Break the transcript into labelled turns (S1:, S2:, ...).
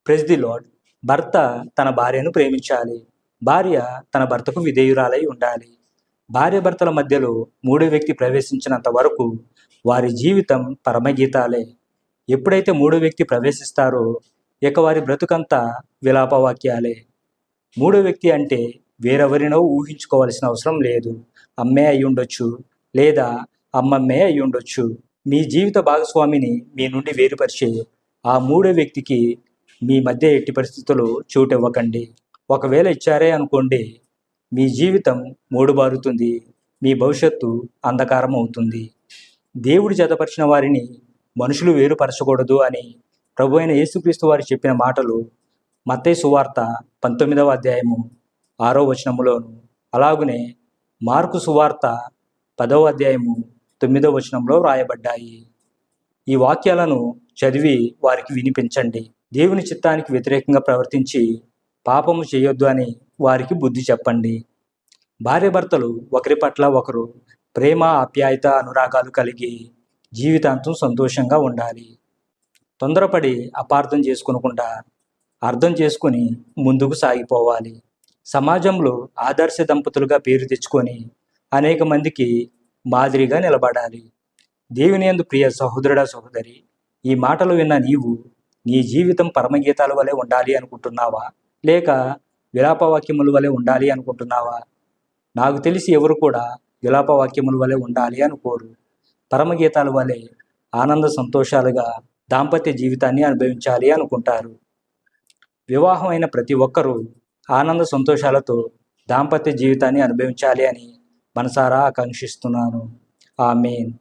S1: Praise the lord. భర్త తన భార్యను ప్రేమించాలి. భార్య తన భర్తకు విధేయురాలై ఉండాలి. భార్యాభర్తల మధ్యలో మూడో వ్యక్తి ప్రవేశించినంత వరకు వారి జీవితం పరమగీతాలే. ఎప్పుడైతే మూడో వ్యక్తి ప్రవేశిస్తారో ఇక వారి బ్రతుకంతా విలాపవాక్యాలే. మూడో వ్యక్తి అంటే వేరెవరినో ఊహించుకోవాల్సిన అవసరం లేదు. అమ్మే అయి ఉండొచ్చు, లేదా అమ్మమ్మే అయి ఉండొచ్చు. మీ జీవిత భాగస్వామిని మీ నుండి వేరుపరిచే ఆ మూడో వ్యక్తికి మీ మధ్య ఎట్టి పరిస్థితుల్లో చోటు ఇవ్వకండి. ఒకవేళ ఇచ్చారే అనుకోండి, మీ జీవితం మూడుబారుతుంది, మీ భవిష్యత్తు అంధకారం అవుతుంది. దేవుడు జతపరిచిన వారిని మనుషులు వేరుపరచకూడదు అని ప్రభు అయిన యేసుక్రీస్తు వారు చెప్పిన మాటలు మత్తయి సువార్త 19వ అధ్యాయము 6వ వచనములోను, అలాగునే మార్కు సువార్త 10వ అధ్యాయము 9వ వచనంలో వ్రాయబడ్డాయి. ఈ వాక్యాలను చదివి వారికి వినిపించండి. దేవుని చిత్తానికి వ్యతిరేకంగా ప్రవర్తించి పాపము చేయొద్దు అని వారికి బుద్ధి చెప్పండి. భార్యాభర్తలు ఒకరి పట్ల ఒకరు ప్రేమ, ఆప్యాయత, అనురాగాలు కలిగి జీవితాంతం సంతోషంగా ఉండాలి. తొందరపడి అపార్థం చేసుకొనకుండా అర్థం చేసుకుని ముందుకు సాగిపోవాలి. సమాజంలో ఆదర్శ దంపతులుగా పేరు తెచ్చుకొని అనేక మందికి మాదిరిగా నిలబడాలి. దేవుని యందు ప్రియ సహోదరుడా, సహోదరి, ఈ మాటలు విన్న నీవు నీ జీవితం పరమగీతాల వలె ఉండాలి అనుకుంటున్నావా, లేక విలాపవాక్యముల వలె ఉండాలి అనుకుంటున్నావా? నాకు తెలిసి ఎవరు కూడా విలాపవాక్యముల వలె ఉండాలి అనుకోరు. పరమగీతాల వలె ఆనంద సంతోషాలుగా దాంపత్య జీవితాన్ని అనుభవించాలి అనుకుంటారు. వివాహం అయిన ప్రతి ఒక్కరూ ఆనంద సంతోషాలతో దాంపత్య జీవితాన్ని అనుభవించాలి అని మనసారా ఆకాంక్షిస్తున్నాను. ఆమేన్.